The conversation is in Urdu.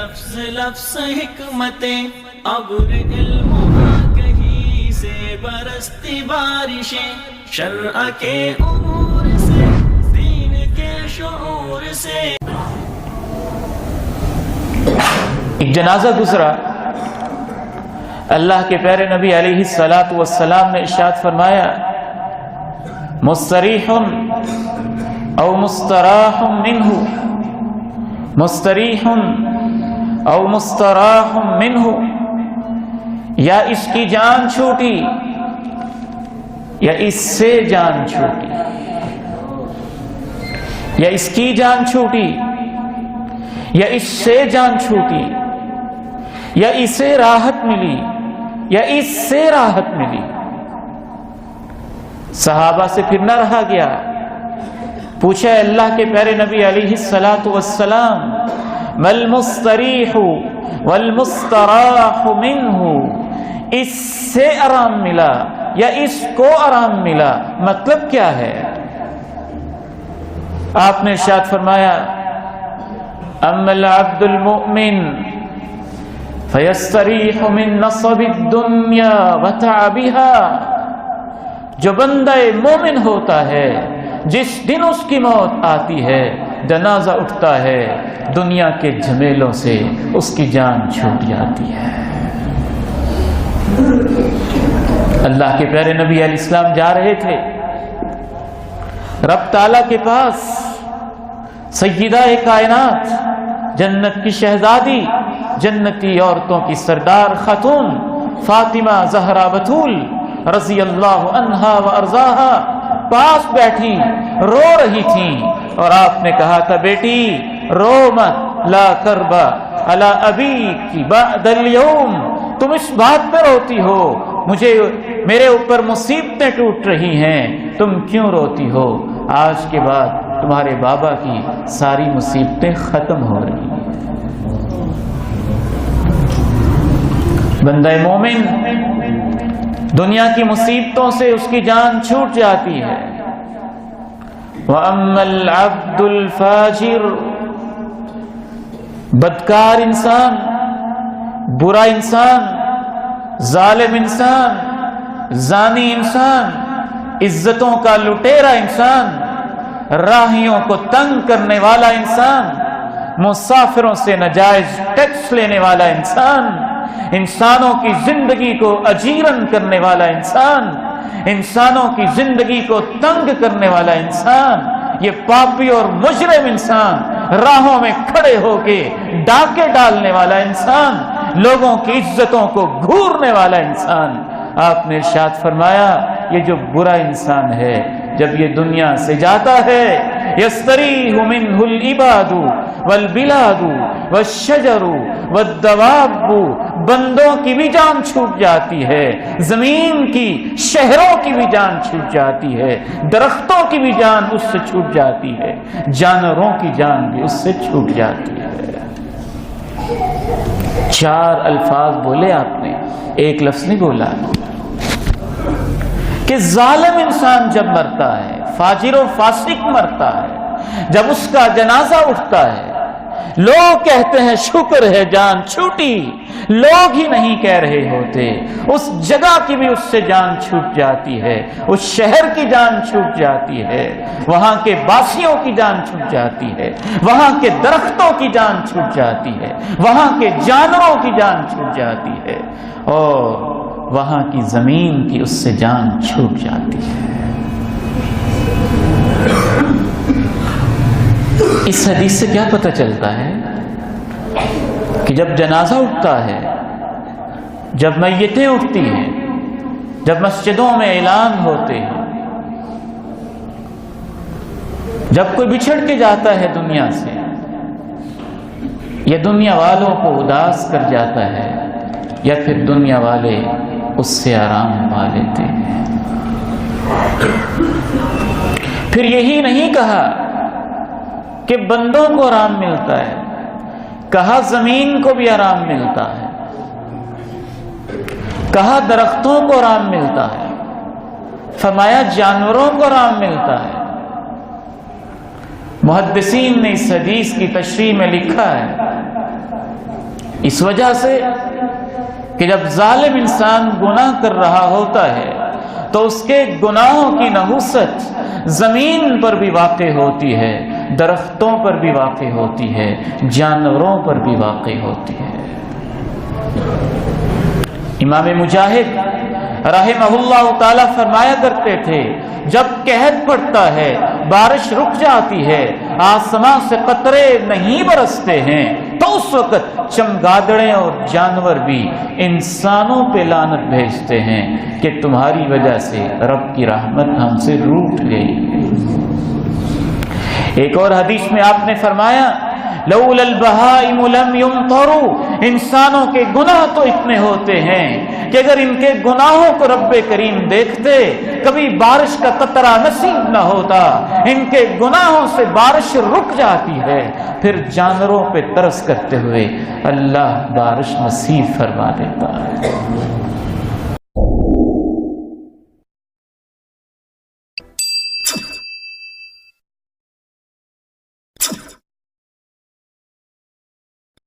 لفظ لفظ حکمتیں ابر علم آگہی سے برستی بارشیں، شرع کے امور سے دین کے شعور سے۔ ایک جنازہ گزرا، اللہ کے پیارے نبی علیہ الصلاۃ والسلام نے ارشاد فرمایا مستریح او مستراح منہ، مستریح او مستراح منہ، یا اس کی جان چھوٹی یا اس سے جان چھوٹی، یا اس کی جان چھوٹی یا اس سے جان چھوٹی، یا اسے راحت ملی یا اس سے راحت ملی۔ صحابہ سے پھر نہ رہا گیا، پوچھا اللہ کے پیارے نبی علیہ الصلاۃ والسلام مل مستریح والمستراح منہ، اس سے آرام ملا یا اس کو آرام ملا، مطلب کیا ہے؟ آپ نے ارشاد فرمایا اما العبد المؤمن فیستریح من نصب الدنیا وتعبها، جو بندہ مومن ہوتا ہے جس دن اس کی موت آتی ہے، جنازہ اٹھتا ہے، دنیا کے جھمیلوں سے اس کی جان چھوٹ جاتی ہے۔ اللہ کے پیارے نبی علیہ السلام جا رہے تھے رب تعالیٰ کے پاس، سیدہ کائنات، جنت کی شہزادی، جنتی عورتوں کی سردار خاتون فاطمہ زہرا بتول رضی اللہ عنہا و ارضاہا پاس بیٹھی رو رہی تھیں، اور آپ نے کہا تھا بیٹی رو مت، لا کربا علی ابیک بعد اليوم، تم اس بات پہ روتی ہو میرے اوپر مصیبتیں ٹوٹ رہی ہیں، تم کیوں روتی ہو؟ آج کے بعد تمہارے بابا کی ساری مصیبتیں ختم ہو رہی ہیں۔ بندہ مومن دنیا کی مصیبتوں سے اس کی جان چھوٹ جاتی ہے۔ وَأَمَّا الْعَبْدُ الْفَاجِرُ، بدکار انسان، برا انسان، ظالم انسان، زانی انسان، عزتوں کا لٹیرا انسان، راہیوں کو تنگ کرنے والا انسان، مسافروں سے ناجائز ٹیکس لینے والا انسان، انسانوں کی زندگی کو اجیرن کرنے والا انسان، انسانوں کی زندگی کو تنگ کرنے والا انسان، یہ پاپی اور مجرم انسان، راہوں میں کھڑے ہو کے ڈاکے ڈالنے والا انسان، لوگوں کی عزتوں کو گھورنے والا انسان، آپ نے ارشاد فرمایا یہ جو برا انسان ہے جب یہ دنیا سے جاتا ہے یستریح منہ العباد والبلاد والشجر والدواب، بندوں کی بھی جان چھوٹ جاتی ہے، زمین کی شہروں کی بھی جان چھوٹ جاتی ہے، درختوں کی بھی جان اس سے چھوٹ جاتی ہے، جانوروں کی جان بھی اس سے چھوٹ جاتی ہے۔ چار الفاظ بولے آپ نے، ایک لفظ نہیں بولا، کہ ظالم انسان جب مرتا ہے، فاجر و فاسق مرتا ہے، جب اس کا جنازہ اٹھتا ہے، لوگ کہتے ہیں شکر ہے جان چھوٹی، لوگ ہی نہیں کہہ رہے ہوتے، اس جگہ کی بھی اس سے جان چھوٹ جاتی ہے، اس شہر کی جان چھوٹ جاتی ہے، وہاں کے باسیوں کی جان چھوٹ جاتی ہے، وہاں کے درختوں کی جان چھوٹ جاتی ہے، وہاں کے جانوروں کی جان چھوٹ جاتی ہے، اور وہاں کی زمین کی اس سے جان چھوٹ جاتی ہے۔ اس حدیث سے کیا پتہ چلتا ہے کہ جب جنازہ اٹھتا ہے، جب میتیں اٹھتی ہیں، جب مسجدوں میں اعلان ہوتے ہیں، جب کوئی بچھڑ کے جاتا ہے دنیا سے، یا دنیا والوں کو اداس کر جاتا ہے، یا پھر دنیا والے اس سے آرام پا لیتے ہیں۔ پھر یہی نہیں کہا کہ بندوں کو آرام ملتا ہے، کہا زمین کو بھی آرام ملتا ہے، کہا درختوں کو آرام ملتا ہے، فرمایا جانوروں کو آرام ملتا ہے۔ محدثین نے اس حدیث کی تشریح میں لکھا ہے اس وجہ سے کہ جب ظالم انسان گناہ کر رہا ہوتا ہے تو اس کے گناہوں کی نحوست زمین پر بھی واقع ہوتی ہے، درختوں پر بھی واقع ہوتی ہے، جانوروں پر بھی واقع ہوتی ہے۔ امام مجاہد رحمہ اللہ تعالی فرمایا کرتے تھے جب قحط پڑتا ہے، بارش رک جاتی ہے، آسمان سے قطرے نہیں برستے ہیں، تو اس وقت چمگادڑیں اور جانور بھی انسانوں پہ لعنت بھیجتے ہیں کہ تمہاری وجہ سے رب کی رحمت ہم سے روٹ گئی۔ ایک اور حدیث میں آپ نے فرمایا لولا البہائم لم یمطروا، انسانوں کے گناہ تو اتنے ہوتے ہیں کہ اگر ان کے گناہوں کو رب کریم دیکھتے کبھی بارش کا قطرہ نصیب نہ ہوتا، ان کے گناہوں سے بارش رک جاتی ہے، پھر جانوروں پہ ترس کرتے ہوئے اللہ بارش نصیب فرما دیتا ہے۔